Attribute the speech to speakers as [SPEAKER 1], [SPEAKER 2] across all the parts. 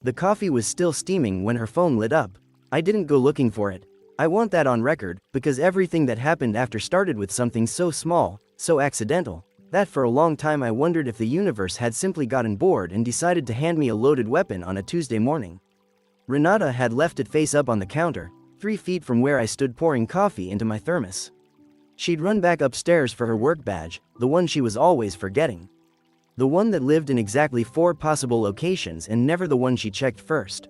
[SPEAKER 1] The coffee was still steaming when her phone lit up. I didn't go looking for it. I want that on record, because everything that happened after started with something so small, so accidental, that for a long time I wondered if the universe had simply gotten bored and decided to hand me a loaded weapon on a Tuesday morning. Renata had left it face up on the counter, 3 feet from where I stood pouring coffee into my thermos. She'd run back upstairs for her work badge, the one she was always forgetting. The one that lived in exactly 4 possible locations and never the one she checked first.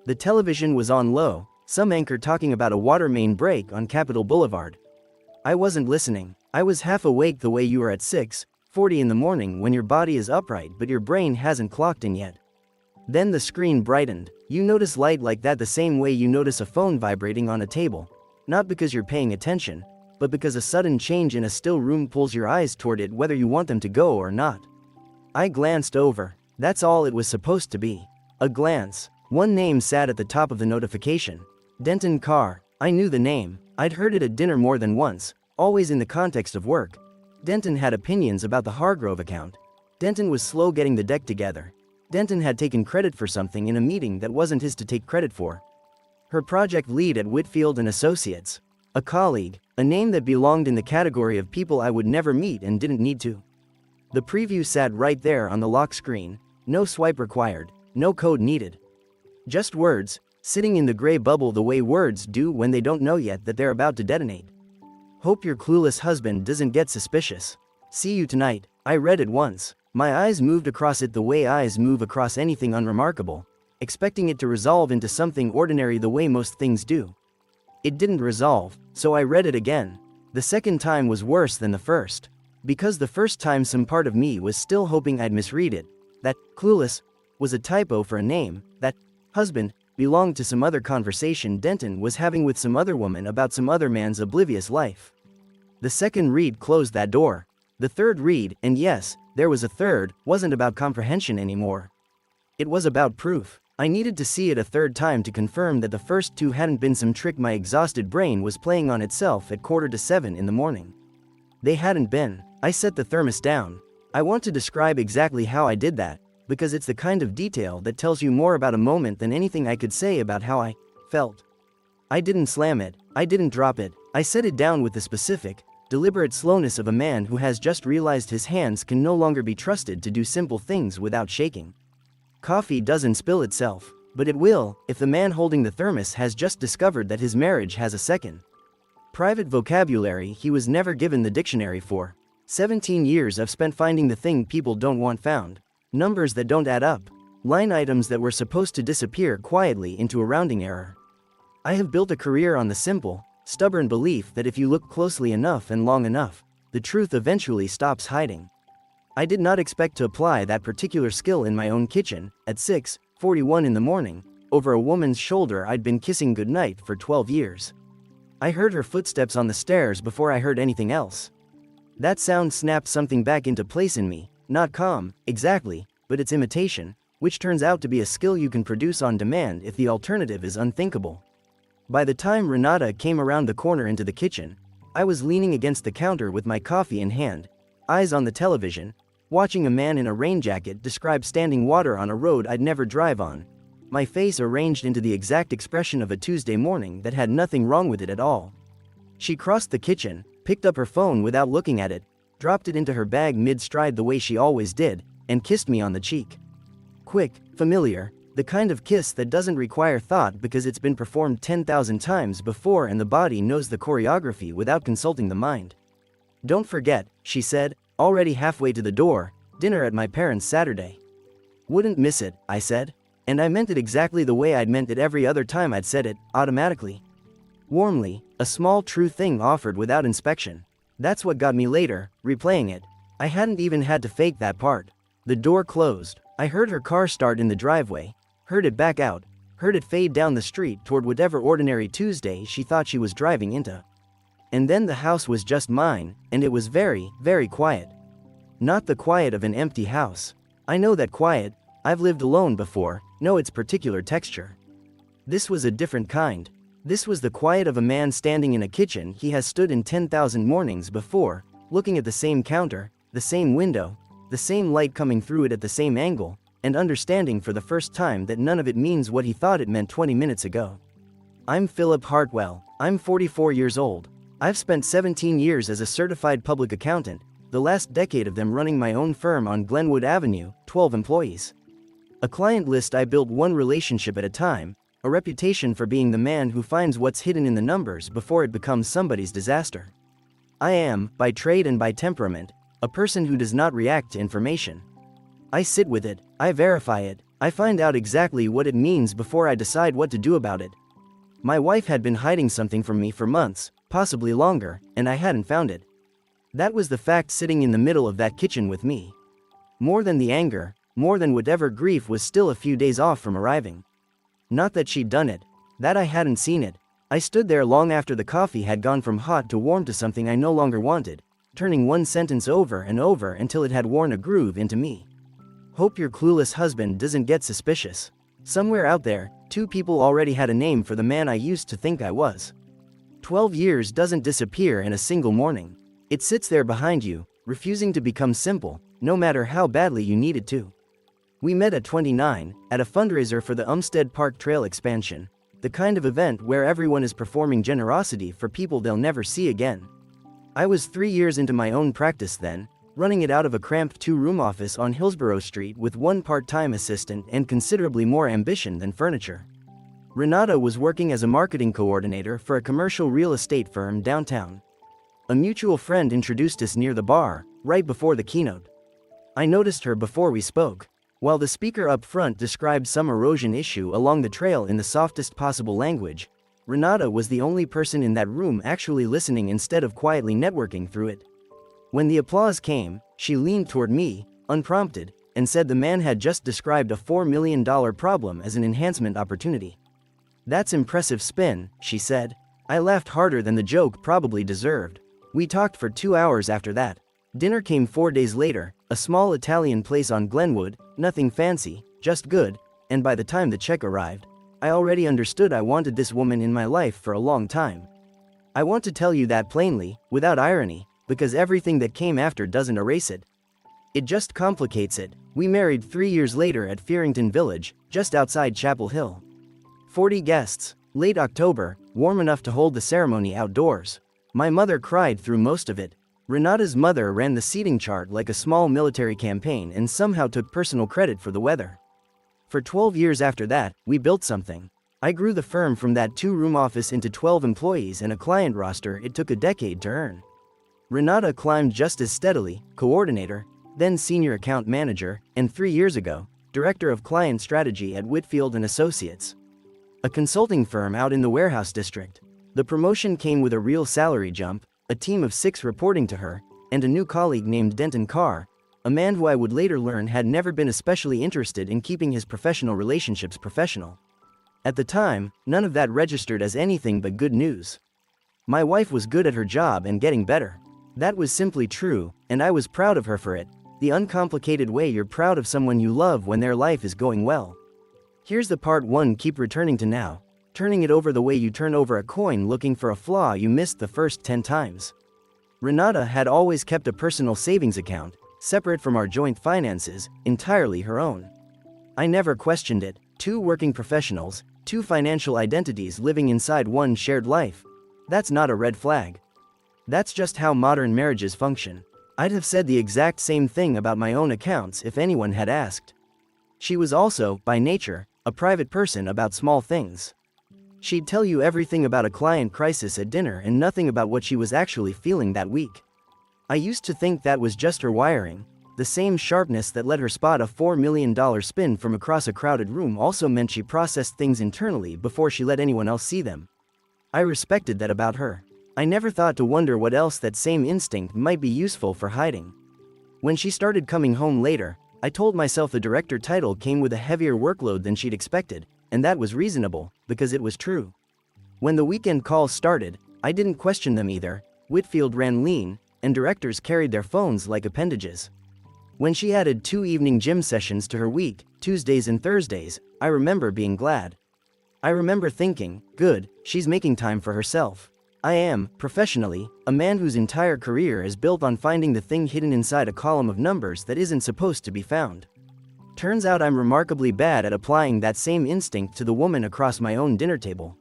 [SPEAKER 1] The television was on low, some anchor talking about a water main break on Capitol Boulevard. I wasn't listening. I was half awake the way you are at 6:40 in the morning when your body is upright but your brain hasn't clocked in yet. Then the screen brightened. You notice light like that the same way you notice a phone vibrating on a table. Not because you're paying attention, but because a sudden change in a still room pulls your eyes toward it whether you want them to go or not. I glanced over. That's all it was supposed to be. A glance. One name sat at the top of the notification. Denton Carr. I knew the name. I'd heard it at dinner more than once, always in the context of work. Denton had opinions about the Hargrove account. Denton was slow getting the deck together. Denton had taken credit for something in a meeting that wasn't his to take credit for. Her project lead at Whitfield and Associates. A colleague, a name that belonged in the category of people I would never meet and didn't need to. The preview sat right there on the lock screen, no swipe required, no code needed. Just words, sitting in the gray bubble the way words do when they don't know yet that they're about to detonate. Hope your clueless husband doesn't get suspicious. See you tonight. I read it once. My eyes moved across it the way eyes move across anything unremarkable, expecting it to resolve into something ordinary the way most things do. It didn't resolve, so I read it again. The second time was worse than the first. Because the first time some part of me was still hoping I'd misread it. That clueless was a typo for a name. That husband belonged to some other conversation Denton was having with some other woman about some other man's oblivious life. The second read closed that door. The third read, and yes, there was a third, wasn't about comprehension anymore. It was about proof. I needed to see it a third time to confirm that the first 2 hadn't been some trick my exhausted brain was playing on itself at 6:45 in the morning. They hadn't been. I set the thermos down. I want to describe exactly how I did that, because it's the kind of detail that tells you more about a moment than anything I could say about how I felt. I didn't slam it. I didn't drop it. I set it down with the specific, deliberate slowness of a man who has just realized his hands can no longer be trusted to do simple things without shaking. Coffee doesn't spill itself, but it will if the man holding the thermos has just discovered that his marriage has a second. Private vocabulary he was never given the dictionary for. 17 years I've spent finding the thing people don't want found. Numbers that don't add up. Line items that were supposed to disappear quietly into a rounding error. I have built a career on the simple, stubborn belief that if you look closely enough and long enough, the truth eventually stops hiding. I did not expect to apply that particular skill in my own kitchen, at 6:41 in the morning, over a woman's shoulder I'd been kissing goodnight for 12 years. I heard her footsteps on the stairs before I heard anything else. That sound snapped something back into place in me, not calm, exactly, but its imitation, which turns out to be a skill you can produce on demand if the alternative is unthinkable. By the time Renata came around the corner into the kitchen, I was leaning against the counter with my coffee in hand, eyes on the television, watching a man in a rain jacket describe standing water on a road I'd never drive on, my face arranged into the exact expression of a Tuesday morning that had nothing wrong with it at all. She crossed the kitchen, picked up her phone without looking at it, dropped it into her bag mid-stride the way she always did, and kissed me on the cheek. Quick, familiar, the kind of kiss that doesn't require thought because it's been performed 10,000 times before and the body knows the choreography without consulting the mind. Don't forget, she said, already halfway to the door, dinner at my parents' Saturday. Wouldn't miss it, I said. And I meant it exactly the way I'd meant it every other time I'd said it, automatically. Warmly, a small true thing offered without inspection. That's what got me later, replaying it. I hadn't even had to fake that part. The door closed. I heard her car start in the driveway, heard it back out, heard it fade down the street toward whatever ordinary Tuesday she thought she was driving into. And then the house was just mine, and it was very, very quiet. Not the quiet of an empty house. I know that quiet. I've lived alone before, know its particular texture. This was a different kind. This was the quiet of a man standing in a kitchen he has stood in 10,000 mornings before, looking at the same counter, the same window, the same light coming through it at the same angle, and understanding for the first time that none of it means what he thought it meant 20 minutes ago. I'm Philip Hartwell. I'm 44 years old. I've spent 17 years as a certified public accountant, the last decade of them running my own firm on Glenwood Avenue, 12 employees. A client list I built one relationship at a time, a reputation for being the man who finds what's hidden in the numbers before it becomes somebody's disaster. I am, by trade and by temperament, a person who does not react to information. I sit with it, I verify it, I find out exactly what it means before I decide what to do about it. My wife had been hiding something from me for months, possibly longer, and I hadn't found it. That was the fact sitting in the middle of that kitchen with me. More than the anger, more than whatever grief was still a few days off from arriving. Not that she'd done it, that I hadn't seen it. I stood there long after the coffee had gone from hot to warm to something I no longer wanted, turning one sentence over and over until it had worn a groove into me. Hope your clueless husband doesn't get suspicious. Somewhere out there, two people already had a name for the man I used to think I was. 12 years doesn't disappear in a single morning. It sits there behind you, refusing to become simple, no matter how badly you need it to. We met at 29, at a fundraiser for the Umstead Park Trail expansion, the kind of event where everyone is performing generosity for people they'll never see again. I was 3 years into my own practice then, running it out of a cramped 2-room office on Hillsborough Street with one part-time assistant and considerably more ambition than furniture. Renata was working as a marketing coordinator for a commercial real estate firm downtown. A mutual friend introduced us near the bar, right before the keynote. I noticed her before we spoke. While the speaker up front described some erosion issue along the trail in the softest possible language, Renata was the only person in that room actually listening instead of quietly networking through it. When the applause came, she leaned toward me, unprompted, and said the man had just described a $4 million problem as an enhancement opportunity. That's impressive spin, she said. I laughed harder than the joke probably deserved. We talked for 2 hours after that. Dinner came 4 days later, a small Italian place on Glenwood, nothing fancy, just good, and by the time the check arrived, I already understood I wanted this woman in my life for a long time. I want to tell you that plainly, without irony, because everything that came after doesn't erase it. It just complicates it. We married 3 years later at Fearington Village, just outside Chapel Hill. 40 guests, late October, warm enough to hold the ceremony outdoors. My mother cried through most of it. Renata's mother ran the seating chart like a small military campaign and somehow took personal credit for the weather. For 12 years after that, we built something. I grew the firm from that 2-room office into 12 employees and a client roster it took a decade to earn. Renata climbed just as steadily, coordinator, then senior account manager, and 3 years ago, director of client strategy at Whitfield & Associates, a consulting firm out in the warehouse district. The promotion came with a real salary jump, a team of 6 reporting to her, and a new colleague named Denton Carr, a man who I would later learn had never been especially interested in keeping his professional relationships professional. At the time, none of that registered as anything but good news. My wife was good at her job and getting better. That was simply true, and I was proud of her for it, the uncomplicated way you're proud of someone you love when their life is going well. Here's the part one keep returning to now. Turning it over the way you turn over a coin looking for a flaw you missed the first 10 times. Renata had always kept a personal savings account, separate from our joint finances, entirely her own. I never questioned it. 2 working professionals, 2 financial identities living inside one shared life. That's not a red flag. That's just how modern marriages function. I'd have said the exact same thing about my own accounts if anyone had asked. She was also, by nature, a private person about small things. She'd tell you everything about a client crisis at dinner and nothing about what she was actually feeling that week. I used to think that was just her wiring. The same sharpness that let her spot a $4 million spin from across a crowded room also meant she processed things internally before she let anyone else see them. I respected that about her. I never thought to wonder what else that same instinct might be useful for hiding. When she started coming home later, I told myself the director title came with a heavier workload than she'd expected, and that was reasonable, because it was true. When the weekend calls started, I didn't question them either. Whitfield ran lean, and directors carried their phones like appendages. When she added 2 evening gym sessions to her week, Tuesdays and Thursdays, I remember being glad. I remember thinking, good, she's making time for herself. I am, professionally, a man whose entire career is built on finding the thing hidden inside a column of numbers that isn't supposed to be found. Turns out I'm remarkably bad at applying that same instinct to the woman across my own dinner table.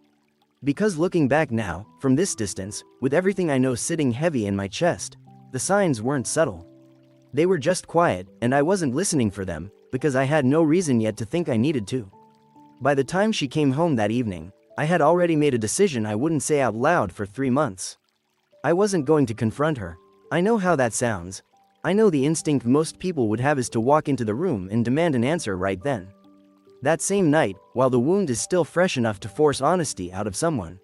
[SPEAKER 1] Because looking back now, from this distance, with everything I know sitting heavy in my chest, the signs weren't subtle. They were just quiet, and I wasn't listening for them, because I had no reason yet to think I needed to. By the time she came home that evening, I had already made a decision I wouldn't say out loud for 3 months. I wasn't going to confront her. I know how that sounds. I know the instinct most people would have is to walk into the room and demand an answer right then. That same night, while the wound is still fresh enough to force honesty out of someone.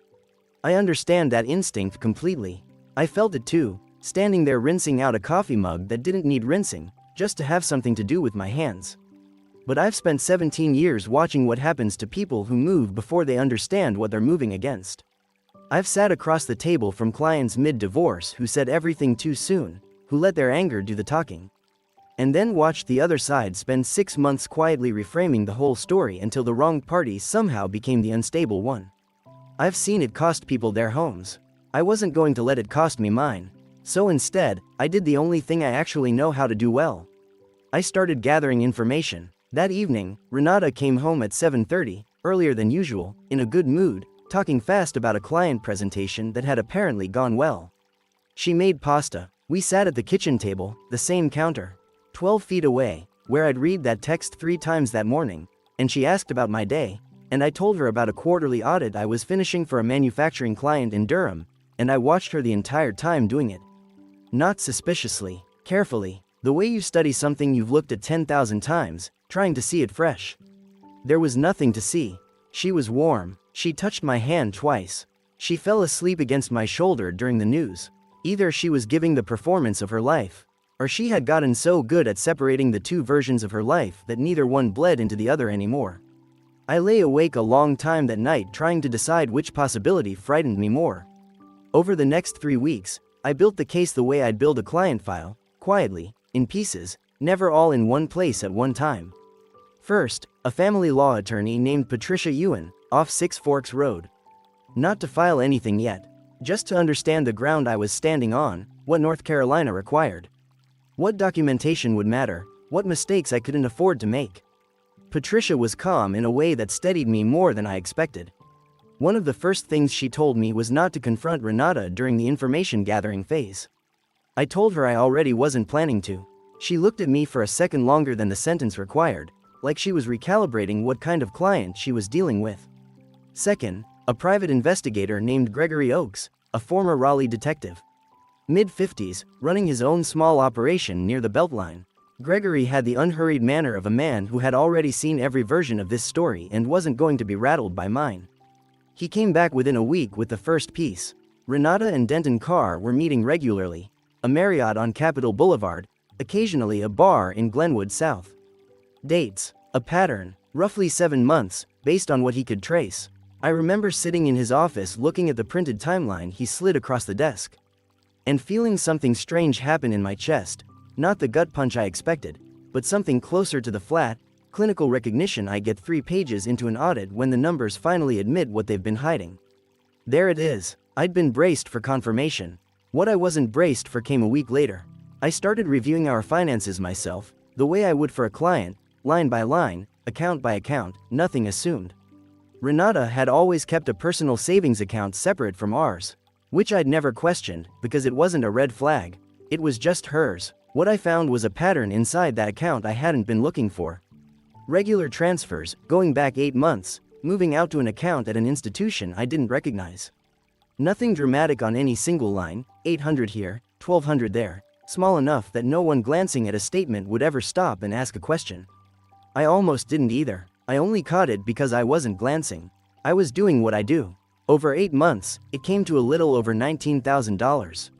[SPEAKER 1] I understand that instinct completely. I felt it too, standing there rinsing out a coffee mug that didn't need rinsing, just to have something to do with my hands. But I've spent 17 years watching what happens to people who move before they understand what they're moving against. I've sat across the table from clients mid-divorce who said everything too soon, who let their anger do the talking. And then watched the other side spend 6 months quietly reframing the whole story until the wrong party somehow became the unstable one. I've seen it cost people their homes. I wasn't going to let it cost me mine. So instead, I did the only thing I actually know how to do well. I started gathering information. That evening, Renata came home at 7:30, earlier than usual, in a good mood, talking fast about a client presentation that had apparently gone well. She made pasta. We sat at the kitchen table, the same counter, 12 feet away, where I'd read that text 3 times that morning, and she asked about my day, and I told her about a quarterly audit I was finishing for a manufacturing client in Durham, and I watched her the entire time doing it. Not suspiciously, carefully, the way you study something you've looked at 10,000 times, trying to see it fresh. There was nothing to see. She was warm. She touched my hand twice. She fell asleep against my shoulder during the news. Either she was giving the performance of her life, or she had gotten so good at separating the two versions of her life that neither one bled into the other anymore. I lay awake a long time that night trying to decide which possibility frightened me more. Over the next 3 weeks, I built the case the way I'd build a client file, quietly, in pieces, never all in one place at one time. First, a family law attorney named Patricia Ewan, off Six Forks Road. Not to file anything yet, just to understand the ground I was standing on, what North Carolina required. What documentation would matter, what mistakes I couldn't afford to make. Patricia was calm in a way that steadied me more than I expected. One of the first things she told me was not to confront Renata during the information gathering phase. I told her I already wasn't planning to. She looked at me for a second longer than the sentence required, like she was recalibrating what kind of client she was dealing with. Second, a private investigator named Gregory Oakes, a former Raleigh detective. Mid-50s, running his own small operation near the Beltline. Gregory had the unhurried manner of a man who had already seen every version of this story and wasn't going to be rattled by mine. He came back within a week with the first piece. Renata and Denton Carr were meeting regularly, a Marriott on Capitol Boulevard, occasionally a bar in Glenwood South. Dates, a pattern, roughly 7 months, based on what he could trace. I remember sitting in his office looking at the printed timeline he slid across the desk. And feeling something strange happen in my chest, not the gut punch I expected, but something closer to the flat, clinical recognition I get 3 pages into an audit when the numbers finally admit what they've been hiding. There it is. I'd been braced for confirmation. What I wasn't braced for came a week later. I started reviewing our finances myself, the way I would for a client, line by line, account by account, nothing assumed. Renata had always kept a personal savings account separate from ours, which I'd never questioned, because it wasn't a red flag. It was just hers. What I found was a pattern inside that account I hadn't been looking for. Regular transfers, going back 8 months, moving out to an account at an institution I didn't recognize. Nothing dramatic on any single line, 800 here, 1200 there, small enough that no one glancing at a statement would ever stop and ask a question. I almost didn't either. I only caught it because I wasn't glancing. I was doing what I do. Over 8 months, it came to a little over $19,000.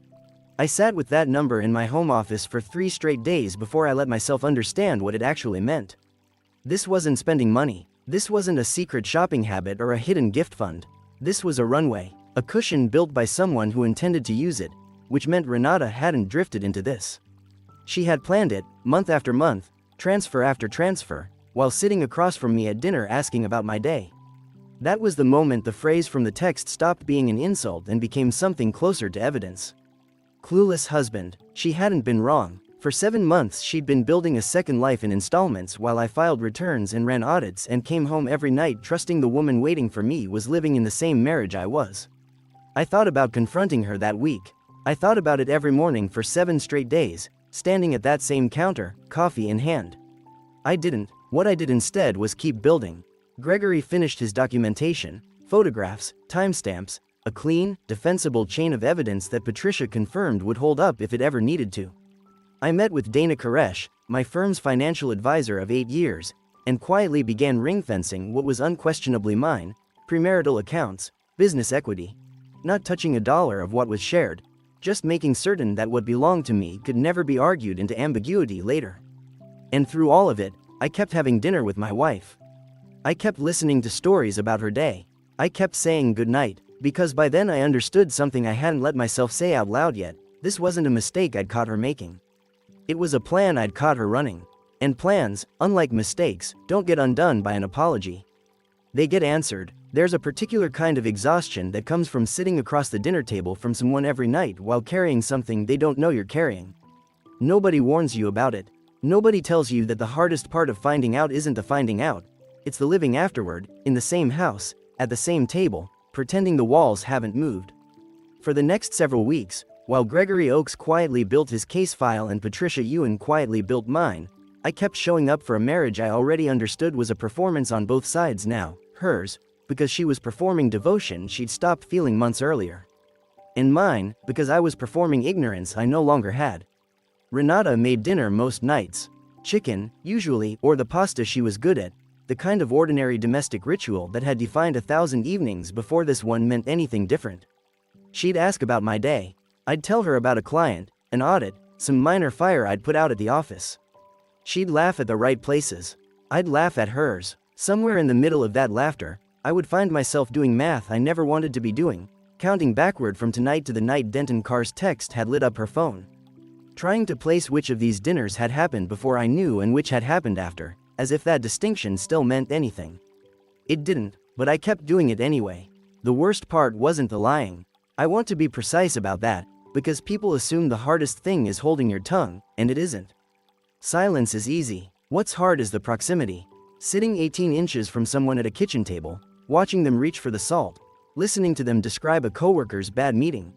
[SPEAKER 1] I sat with that number in my home office for 3 straight days before I let myself understand what it actually meant. This wasn't spending money. This wasn't a secret shopping habit or a hidden gift fund. This was a runway, a cushion built by someone who intended to use it, which meant Renata hadn't drifted into this. She had planned it, month after month, transfer after transfer, while sitting across from me at dinner asking about my day. That was the moment the phrase from the text stopped being an insult and became something closer to evidence. Clueless husband, she hadn't been wrong. For 7 months she'd been building a second life in installments while I filed returns and ran audits and came home every night trusting the woman waiting for me was living in the same marriage I was. I thought about confronting her that week. I thought about it every morning for 7 straight days, standing at that same counter, coffee in hand. I didn't. What I did instead was keep building. Gregory finished his documentation, photographs, timestamps, a clean, defensible chain of evidence that Patricia confirmed would hold up if it ever needed to. I met with Dana Koresh, my firm's financial advisor of 8 years, and quietly began ring-fencing what was unquestionably mine: premarital accounts, business equity. Not touching a dollar of what was shared, just making certain that what belonged to me could never be argued into ambiguity later. And through all of it, I kept having dinner with my wife. I kept listening to stories about her day. I kept saying goodnight, because by then I understood something I hadn't let myself say out loud yet. This wasn't a mistake I'd caught her making. It was a plan I'd caught her running. And plans, unlike mistakes, don't get undone by an apology. They get answered. There's a particular kind of exhaustion that comes from sitting across the dinner table from someone every night while carrying something they don't know you're carrying. Nobody warns you about it. Nobody tells you that the hardest part of finding out isn't the finding out. It's the living afterward, in the same house, at the same table, pretending the walls haven't moved. For the next several weeks, while Gregory Oakes quietly built his case file and Patricia Ewan quietly built mine, I kept showing up for a marriage I already understood was a performance on both sides now, hers, because she was performing devotion she'd stopped feeling months earlier. And mine, because I was performing ignorance I no longer had. Renata made dinner most nights. Chicken, usually, or the pasta she was good at, the kind of ordinary domestic ritual that had defined 1,000 evenings before this one meant anything different. She'd ask about my day. I'd tell her about a client, an audit, some minor fire I'd put out at the office. She'd laugh at the right places. I'd laugh at hers. Somewhere in the middle of that laughter, I would find myself doing math I never wanted to be doing, counting backward from tonight to the night Denton Carr's text had lit up her phone. Trying to place which of these dinners had happened before I knew and which had happened after, as if that distinction still meant anything. It didn't, but I kept doing it anyway. The worst part wasn't the lying. I want to be precise about that, because people assume the hardest thing is holding your tongue, and it isn't. Silence is easy. What's hard is the proximity. Sitting 18 inches from someone at a kitchen table, watching them reach for the salt, listening to them describe a coworker's bad meeting.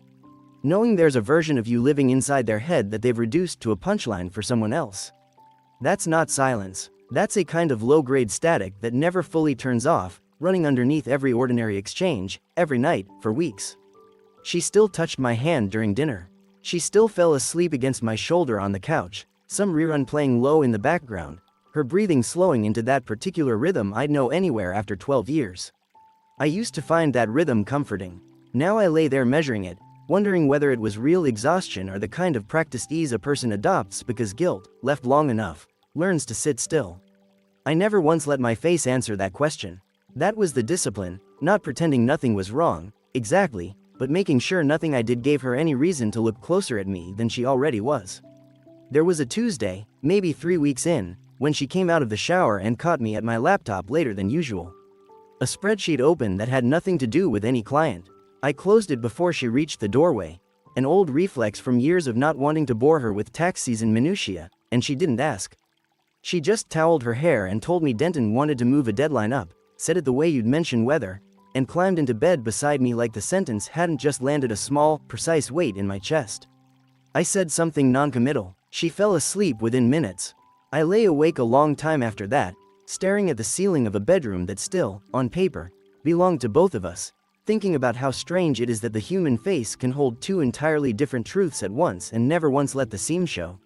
[SPEAKER 1] Knowing there's a version of you living inside their head that they've reduced to a punchline for someone else. That's not silence. That's a kind of low-grade static that never fully turns off, running underneath every ordinary exchange, every night, for weeks. She still touched my hand during dinner. She still fell asleep against my shoulder on the couch, some rerun playing low in the background, her breathing slowing into that particular rhythm I'd know anywhere after 12 years. I used to find that rhythm comforting. Now I lay there measuring it, wondering whether it was real exhaustion or the kind of practiced ease a person adopts because guilt, left long enough, learns to sit still. I never once let my face answer that question. That was the discipline, not pretending nothing was wrong, exactly, but making sure nothing I did gave her any reason to look closer at me than she already was. There was a Tuesday, maybe 3 weeks in, when she came out of the shower and caught me at my laptop later than usual. A spreadsheet open that had nothing to do with any client. I closed it before she reached the doorway, an old reflex from years of not wanting to bore her with tax season minutiae, and she didn't ask. She just toweled her hair and told me Denton wanted to move a deadline up, said it the way you'd mention weather, and climbed into bed beside me like the sentence hadn't just landed a small, precise weight in my chest. I said something non-committal. She fell asleep within minutes. I lay awake a long time after that, staring at the ceiling of a bedroom that still, on paper, belonged to both of us, thinking about how strange it is that the human face can hold two entirely different truths at once and never once let the seam show.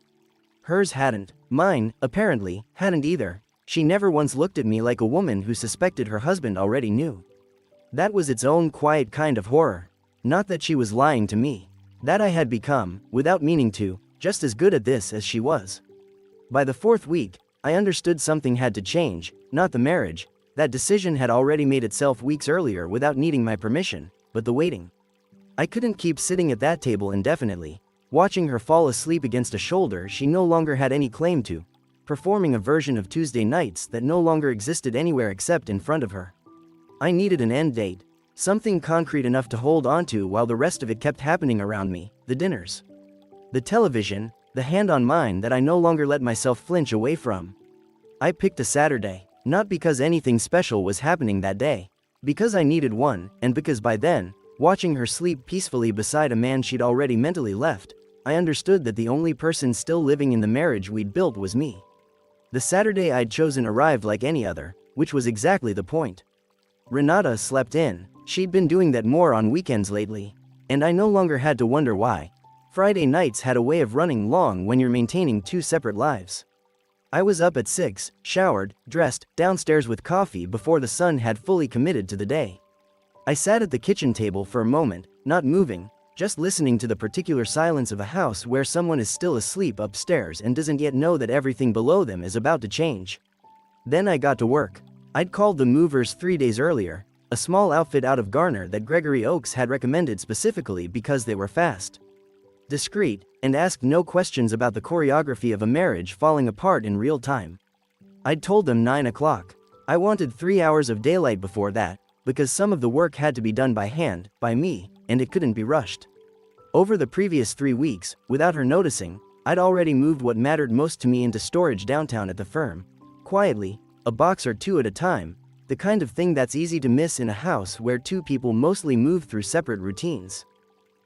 [SPEAKER 1] Hers hadn't. Mine, apparently, hadn't either. She never once looked at me like a woman who suspected her husband already knew. That was its own quiet kind of horror. Not that she was lying to me. That I had become, without meaning to, just as good at this as she was. By the 4th week, I understood something had to change, not the marriage. That decision had already made itself weeks earlier without needing my permission, but the waiting. I couldn't keep sitting at that table indefinitely, watching her fall asleep against a shoulder she no longer had any claim to, performing a version of Tuesday nights that no longer existed anywhere except in front of her. I needed an end date, something concrete enough to hold onto while the rest of it kept happening around me, the dinners. The television, The hand on mine that I no longer let myself flinch away from. I picked a Saturday, not because anything special was happening that day. Because I needed one, and because by then, watching her sleep peacefully beside a man she'd already mentally left, I understood that the only person still living in the marriage we'd built was me. The Saturday I'd chosen arrived like any other, which was exactly the point. Renata slept in. She'd been doing that more on weekends lately, and I no longer had to wonder why. Friday nights had a way of running long when you're maintaining two separate lives. I was up at 6, showered, dressed, downstairs with coffee before the sun had fully committed to the day. I sat at the kitchen table for a moment, not moving, just listening to the particular silence of a house where someone is still asleep upstairs and doesn't yet know that everything below them is about to change. Then I got to work. I'd called the movers 3 days earlier, a small outfit out of Garner that Gregory Oakes had recommended specifically because they were fast, discreet, and asked no questions about the choreography of a marriage falling apart in real time. I'd told them 9 o'clock. I wanted 3 hours of daylight before that, because some of the work had to be done by hand, by me, and it couldn't be rushed. Over the previous 3 weeks, without her noticing, I'd already moved what mattered most to me into storage downtown at the firm. Quietly, a box or two at a time, the kind of thing that's easy to miss in a house where two people mostly move through separate routines.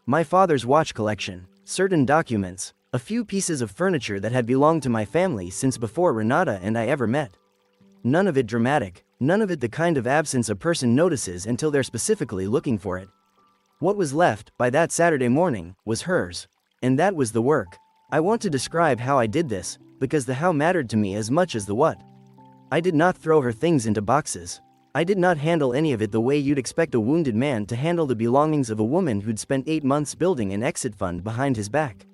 [SPEAKER 1] My father's watch collection, certain documents, a few pieces of furniture that had belonged to my family since before Renata and I ever met. None of it dramatic, none of it the kind of absence a person notices until they're specifically looking for it. What was left, by that Saturday morning, was hers. And that was the work. I want to describe how I did this, because the how mattered to me as much as the what. I did not throw her things into boxes. I did not handle any of it the way you'd expect a wounded man to handle the belongings of a woman who'd spent 8 months building an exit fund behind his back.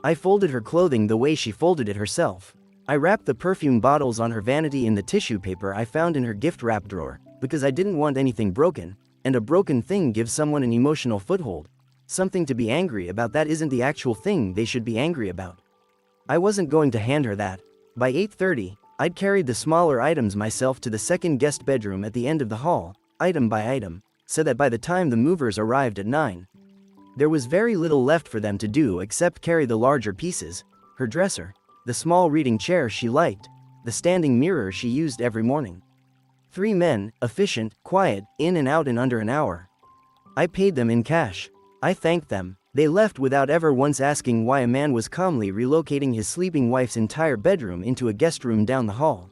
[SPEAKER 1] I folded her clothing the way she folded it herself. I wrapped the perfume bottles on her vanity in the tissue paper I found in her gift wrap drawer, because I didn't want anything broken, and a broken thing gives someone an emotional foothold. Something to be angry about that isn't the actual thing they should be angry about. I wasn't going to hand her that. By 8:30, I'd carried the smaller items myself to the second guest bedroom at the end of the hall, item by item, so that by the time the movers arrived at 9, there was very little left for them to do except carry the larger pieces, her dresser, the small reading chair she liked, the standing mirror she used every morning. 3 men, efficient, quiet, in and out in under an hour. I paid them in cash. I thanked them. They left without ever once asking why a man was calmly relocating his sleeping wife's entire bedroom into a guest room down the hall.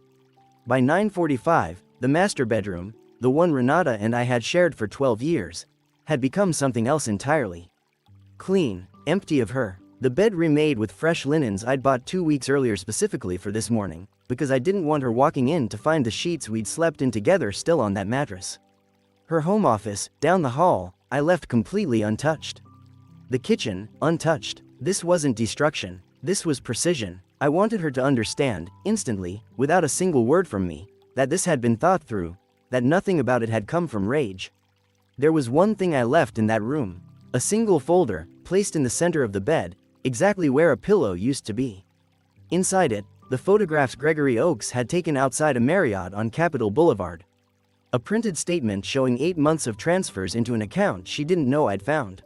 [SPEAKER 1] By 9:45, the master bedroom, the one Renata and I had shared for 12 years, had become something else entirely. Clean, empty of her. The bed remade with fresh linens I'd bought 2 weeks earlier specifically for this morning, because I didn't want her walking in to find the sheets we'd slept in together still on that mattress. Her home office, down the hall, I left completely untouched. The kitchen, untouched. This wasn't destruction. This was precision. I wanted her to understand, instantly, without a single word from me, that this had been thought through, that nothing about it had come from rage. There was one thing I left in that room. A single folder, placed in the center of the bed, exactly where a pillow used to be. Inside it, the photographs Gregory Oakes had taken outside a Marriott on Capitol Boulevard. A printed statement showing 8 months of transfers into an account she didn't know I'd found.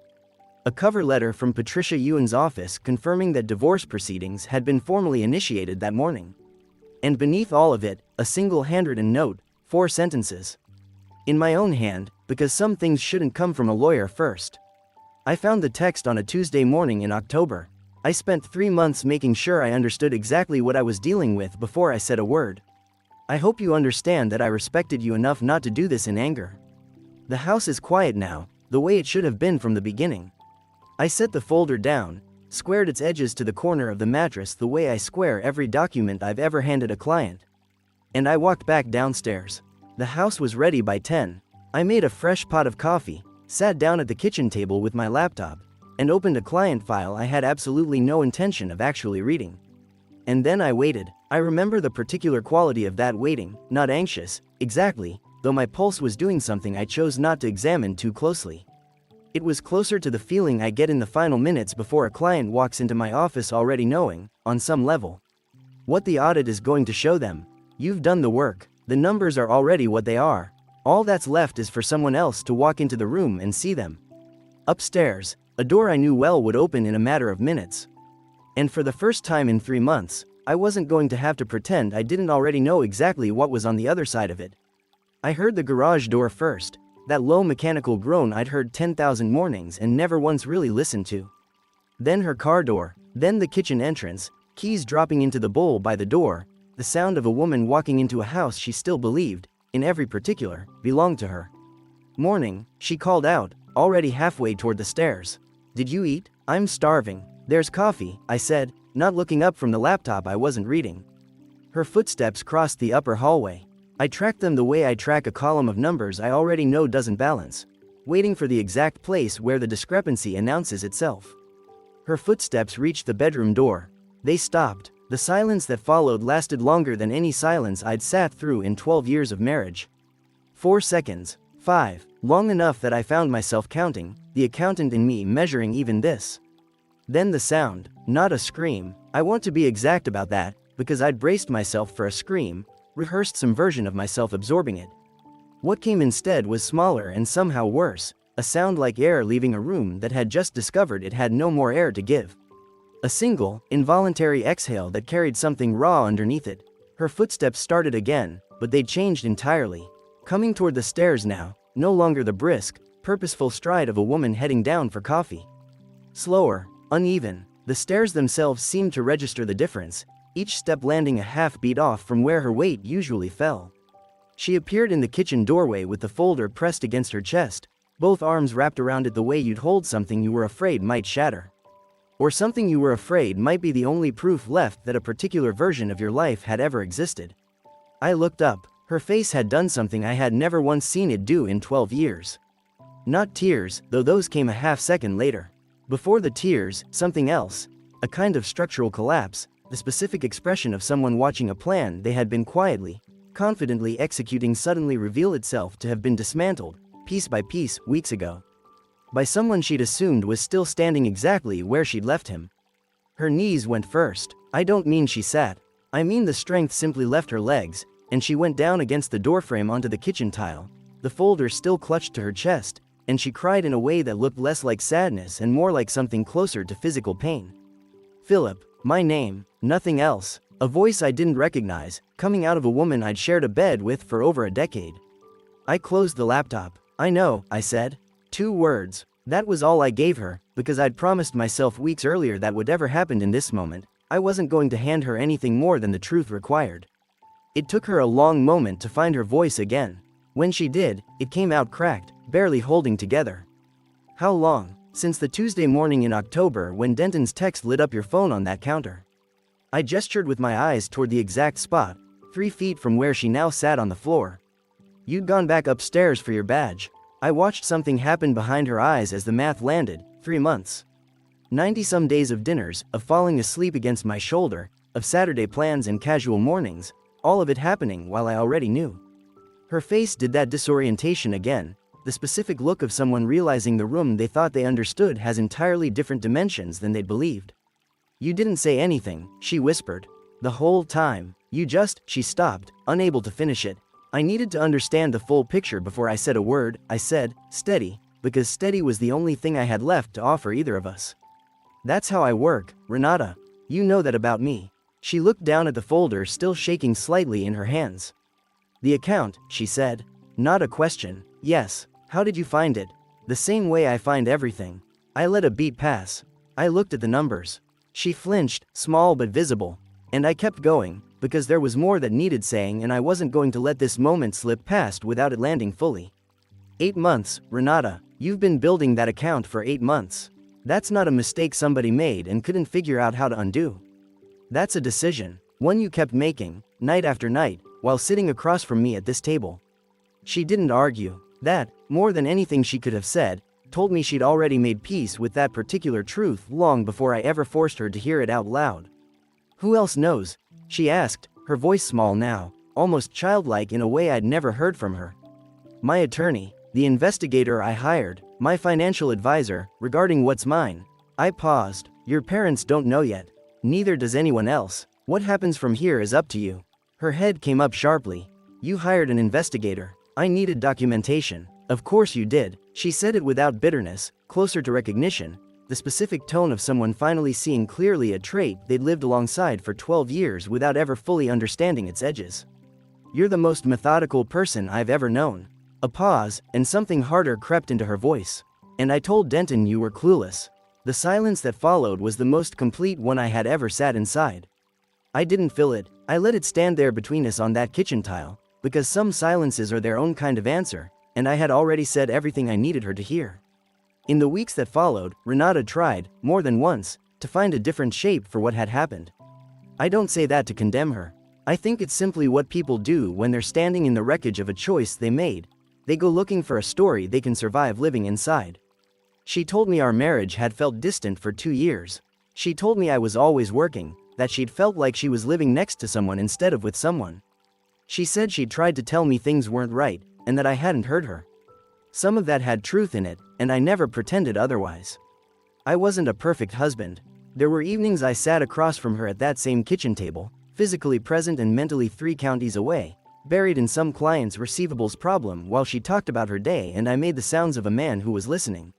[SPEAKER 1] A cover letter from Patricia Ewan's office confirming that divorce proceedings had been formally initiated that morning. And beneath all of it, a single handwritten note, 4 sentences. In my own hand, because some things shouldn't come from a lawyer first. I found the text on a Tuesday morning in October. I spent 3 months making sure I understood exactly what I was dealing with before I said a word. I hope you understand that I respected you enough not to do this in anger. The house is quiet now, the way it should have been from the beginning. I set the folder down, squared its edges to the corner of the mattress the way I square every document I've ever handed a client. And I walked back downstairs. The house was ready by 10. I made a fresh pot of coffee, sat down at the kitchen table with my laptop, and opened a client file I had absolutely no intention of actually reading. And then I waited. I remember the particular quality of that waiting, not anxious, exactly, though my pulse was doing something I chose not to examine too closely. It was closer to the feeling I get in the final minutes before a client walks into my office already knowing, on some level, what the audit is going to show them. You've done the work. The numbers are already what they are. All that's left is for someone else to walk into the room and see them. Upstairs, a door I knew well would open in a matter of minutes. And for the first time in 3 months, I wasn't going to have to pretend I didn't already know exactly what was on the other side of it. I heard the garage door first, that low mechanical groan I'd heard 10,000 mornings and never once really listened to. Then her car door, then the kitchen entrance, keys dropping into the bowl by the door, the sound of a woman walking into a house she still believed, in every particular, belonged to her. "Morning," she called out, already halfway toward the stairs. "Did you eat? I'm starving." "There's coffee," I said, not looking up from the laptop I wasn't reading. Her footsteps crossed the upper hallway. I tracked them the way I track a column of numbers I already know doesn't balance, waiting for the exact place where the discrepancy announces itself. Her footsteps reached the bedroom door. They stopped. The silence that followed lasted longer than any silence I'd sat through in 12 years of marriage. 4 seconds. 5. Long enough that I found myself counting, the accountant in me measuring even this. Then the sound, not a scream. I want to be exact about that, because I'd braced myself for a scream, rehearsed some version of myself absorbing it. What came instead was smaller and somehow worse, a sound like air leaving a room that had just discovered it had no more air to give. A single, involuntary exhale that carried something raw underneath it. Her footsteps started again, but they'd changed entirely. Coming toward the stairs now, no longer the brisk, purposeful stride of a woman heading down for coffee. Slower, uneven, the stairs themselves seemed to register the difference, each step landing a half beat off from where her weight usually fell. She appeared in the kitchen doorway with the folder pressed against her chest, both arms wrapped around it the way you'd hold something you were afraid might shatter. Or something you were afraid might be the only proof left that a particular version of your life had ever existed. I looked up. Her face had done something I had never once seen it do in 12 years. Not tears, though those came a half second later. Before the tears, something else. A kind of structural collapse, the specific expression of someone watching a plan they had been quietly, confidently executing suddenly reveal itself to have been dismantled, piece by piece, weeks ago. By someone she'd assumed was still standing exactly where she'd left him. Her knees went first. I don't mean she sat. I mean the strength simply left her legs, and she went down against the doorframe onto the kitchen tile, the folder still clutched to her chest, and she cried in a way that looked less like sadness and more like something closer to physical pain. "Philip," my name, nothing else, a voice I didn't recognize, coming out of a woman I'd shared a bed with for over a decade. I closed the laptop. "I know," I said. 2 words. That was all I gave her, because I'd promised myself weeks earlier that whatever happened in this moment, I wasn't going to hand her anything more than the truth required. It took her a long moment to find her voice again. When she did, it came out cracked, barely holding together. "How long? Since the Tuesday morning in October when Denton's text lit up your phone on that counter." I gestured with my eyes toward the exact spot, 3 feet from where she now sat on the floor. "You'd gone back upstairs for your badge." I watched something happen behind her eyes as the math landed. 3 months. 90-some days of dinners, of falling asleep against my shoulder, of Saturday plans and casual mornings, all of it happening while I already knew. Her face did that disorientation again, the specific look of someone realizing the room they thought they understood has entirely different dimensions than they'd believed. "You didn't say anything," she whispered. "The whole time. You just..." She stopped, unable to finish it. I needed to understand the full picture before I said a word. I said, "Steady," because steady was the only thing I had left to offer either of us. "That's how I work, Renata. You know that about me." She looked down at the folder still shaking slightly in her hands. "The account," she said. Not a question. "Yes. How did you find it?" "The same way I find everything." I let a beat pass. I looked at the numbers. She flinched, small but visible. And I kept going, because there was more that needed saying and I wasn't going to let this moment slip past without it landing fully. 8 months, Renata. You've been building that account for 8 months. That's not a mistake somebody made and couldn't figure out how to undo. That's a decision, one you kept making, night after night, while sitting across from me at this table. She didn't argue. That, more than anything she could have said, told me she'd already made peace with that particular truth long before I ever forced her to hear it out loud. "Who else knows?" she asked, her voice small now, almost childlike in a way I'd never heard from her. "My attorney, the investigator I hired, my financial advisor, regarding what's mine." I paused. "Your parents don't know yet. Neither does anyone else. What happens from here is up to you." Her head came up sharply. "You hired an investigator. I needed documentation." "Of course you did." She said it without bitterness, closer to recognition, the specific tone of someone finally seeing clearly a trait they'd lived alongside for 12 years without ever fully understanding its edges. "You're the most methodical person I've ever known." A pause, and something harder crept into her voice. "And I told Denton you were clueless." The silence that followed was the most complete one I had ever sat inside. I didn't fill it, I let it stand there between us on that kitchen tile, because some silences are their own kind of answer, and I had already said everything I needed her to hear. In the weeks that followed, Renata tried, more than once, to find a different shape for what had happened. I don't say that to condemn her. I think it's simply what people do when they're standing in the wreckage of a choice they made. They go looking for a story they can survive living inside. She told me our marriage had felt distant for 2 years. She told me I was always working, that she'd felt like she was living next to someone instead of with someone. She said she'd tried to tell me things weren't right, and that I hadn't heard her. Some of that had truth in it, and I never pretended otherwise. I wasn't a perfect husband. There were evenings I sat across from her at that same kitchen table, physically present and mentally 3 counties away, buried in some client's receivables problem while she talked about her day and I made the sounds of a man who was listening.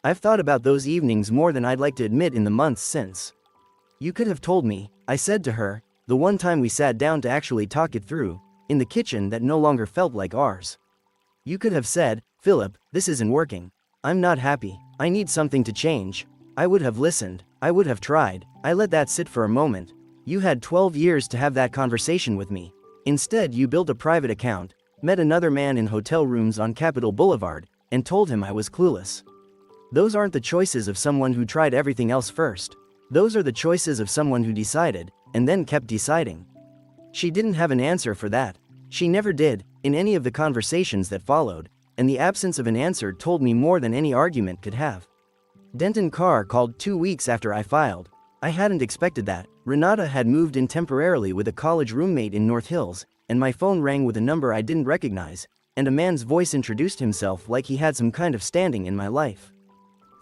[SPEAKER 1] I've thought about those evenings more than I'd like to admit in the months since. "You could have told me," I said to her, the one time we sat down to actually talk it through, in the kitchen that no longer felt like ours. "You could have said, Philip, this isn't working. I'm not happy. I need something to change." I would have listened. I would have tried. I let that sit for a moment. You had 12 years to have that conversation with me. Instead, you built a private account, met another man in hotel rooms on Capitol Boulevard, and told him I was clueless. Those aren't the choices of someone who tried everything else first. Those are the choices of someone who decided, and then kept deciding. She didn't have an answer for that. She never did, in any of the conversations that followed, and the absence of an answer told me more than any argument could have. Denton Carr called 2 weeks after I filed. I hadn't expected that. Renata had moved in temporarily with a college roommate in North Hills, and my phone rang with a number I didn't recognize, and a man's voice introduced himself like he had some kind of standing in my life.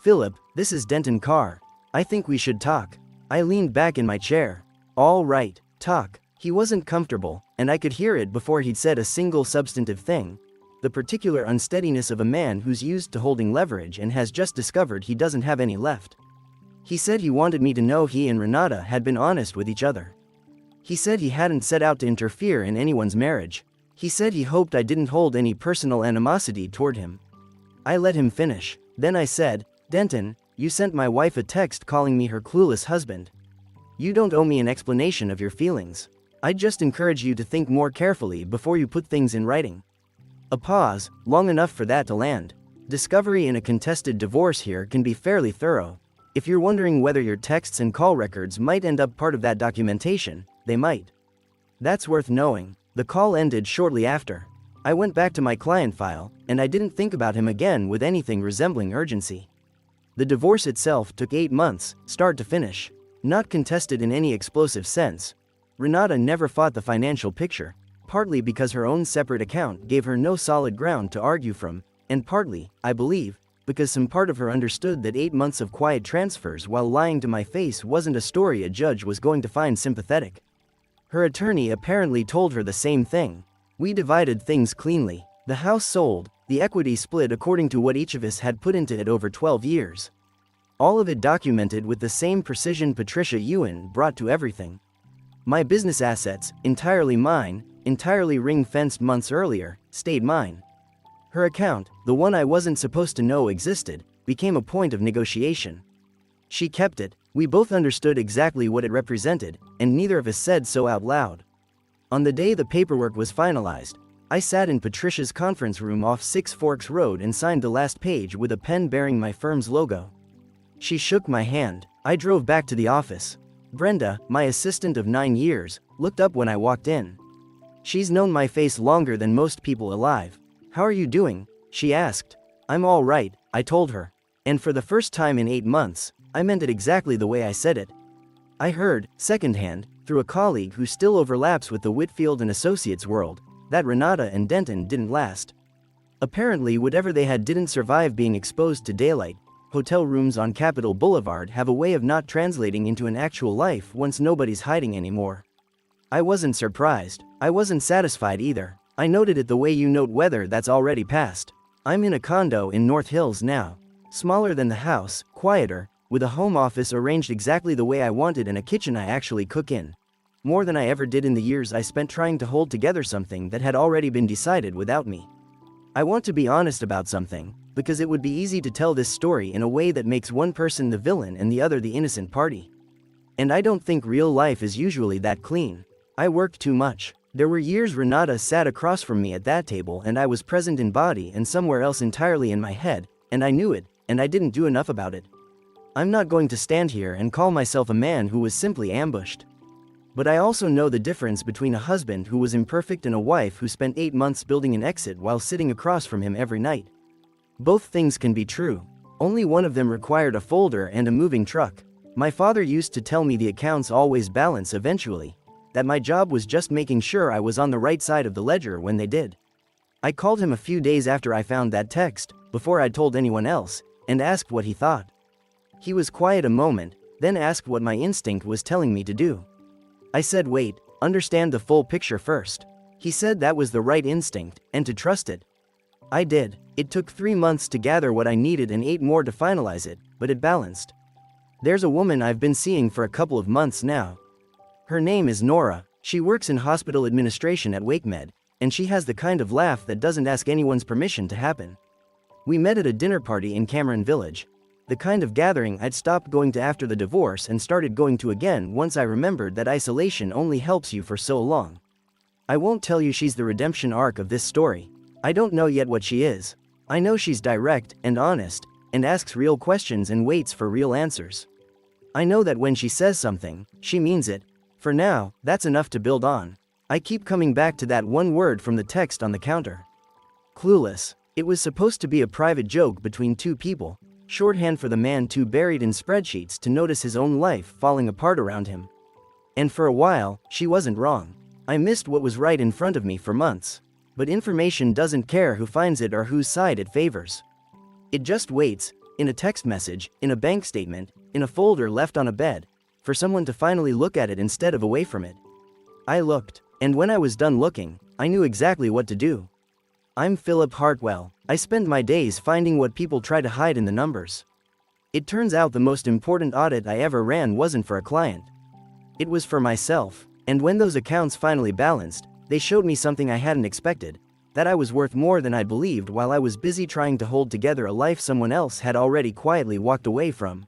[SPEAKER 1] "Philip, this is Denton Carr. I think we should talk." I leaned back in my chair. "All right, talk." He wasn't comfortable, and I could hear it before he'd said a single substantive thing. The particular unsteadiness of a man who's used to holding leverage and has just discovered he doesn't have any left. He said he wanted me to know he and Renata had been honest with each other. He said he hadn't set out to interfere in anyone's marriage. He said he hoped I didn't hold any personal animosity toward him. I let him finish. Then I said, "Denton, you sent my wife a text calling me her clueless husband. You don't owe me an explanation of your feelings. I'd just encourage you to think more carefully before you put things in writing." A pause, long enough for that to land. Discovery in a contested divorce here can be fairly thorough. If you're wondering whether your texts and call records might end up part of that documentation, they might. That's worth knowing. The call ended shortly after. I went back to my client file, and I didn't think about him again with anything resembling urgency. The divorce itself took 8 months, start to finish. Not contested in any explosive sense. Renata never fought the financial picture, partly because her own separate account gave her no solid ground to argue from, and partly, I believe, because some part of her understood that 8 months of quiet transfers while lying to my face wasn't a story a judge was going to find sympathetic. Her attorney apparently told her the same thing. We divided things cleanly. The house sold, the equity split according to what each of us had put into it over 12 years. All of it documented with the same precision Patricia Ewan brought to everything. My business assets, entirely mine, entirely ring-fenced months earlier, stayed mine. Her account, the one I wasn't supposed to know existed, became a point of negotiation. She kept it. We both understood exactly what it represented, and neither of us said so out loud. On the day the paperwork was finalized, I sat in Patricia's conference room off Six Forks Road and signed the last page with a pen bearing my firm's logo. She shook my hand. I drove back to the office. Brenda, my assistant of 9 years, looked up when I walked in. She's known my face longer than most people alive. "How are you doing?" she asked. "I'm all right," I told her. And for the first time in 8 months, I meant it exactly the way I said it. I heard, secondhand, through a colleague who still overlaps with the Whitfield and Associates world, that Renata and Denton didn't last. Apparently whatever they had didn't survive being exposed to daylight. Hotel rooms on Capitol Boulevard have a way of not translating into an actual life once nobody's hiding anymore. I wasn't surprised. I wasn't satisfied either. I noted it the way you note weather that's already passed. I'm in a condo in North Hills now. Smaller than the house, quieter, with a home office arranged exactly the way I wanted and a kitchen I actually cook in. More than I ever did in the years I spent trying to hold together something that had already been decided without me. I want to be honest about something, because it would be easy to tell this story in a way that makes one person the villain and the other the innocent party. And I don't think real life is usually that clean. I worked too much. There were years Renata sat across from me at that table and I was present in body and somewhere else entirely in my head, and I knew it, and I didn't do enough about it. I'm not going to stand here and call myself a man who was simply ambushed. But I also know the difference between a husband who was imperfect and a wife who spent 8 months building an exit while sitting across from him every night. Both things can be true. Only one of them required a folder and a moving truck. My father used to tell me the accounts always balance eventually, that my job was just making sure I was on the right side of the ledger when they did. I called him a few days after I found that text, before I'd told anyone else, and asked what he thought. He was quiet a moment, then asked what my instinct was telling me to do. I said wait, understand the full picture first. He said that was the right instinct, and to trust it. I did. It took 3 months to gather what I needed and 8 more to finalize it, but it balanced. There's a woman I've been seeing for a couple of months now. Her name is Nora. She works in hospital administration at WakeMed, and she has the kind of laugh that doesn't ask anyone's permission to happen. We met at a dinner party in Cameron Village. The kind of gathering I'd stopped going to after the divorce and started going to again once I remembered that isolation only helps you for so long. I won't tell you she's the redemption arc of this story. I don't know yet what she is. I know she's direct and honest, and asks real questions and waits for real answers. I know that when she says something, she means it. For now, that's enough to build on. I keep coming back to that one word from the text on the counter. Clueless. It was supposed to be a private joke between two people, shorthand for the man too buried in spreadsheets to notice his own life falling apart around him. And for a while, she wasn't wrong. I missed what was right in front of me for months. But information doesn't care who finds it or whose side it favors. It just waits, in a text message, in a bank statement, in a folder left on a bed, for someone to finally look at it instead of away from it. I looked, and when I was done looking, I knew exactly what to do. I'm Philip Hartwell. I spend my days finding what people try to hide in the numbers. It turns out the most important audit I ever ran wasn't for a client. It was for myself, and when those accounts finally balanced, they showed me something I hadn't expected, that I was worth more than I believed while I was busy trying to hold together a life someone else had already quietly walked away from.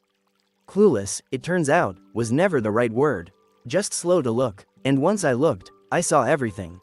[SPEAKER 1] Clueless, it turns out, was never the right word. Just slow to look, and once I looked, I saw everything.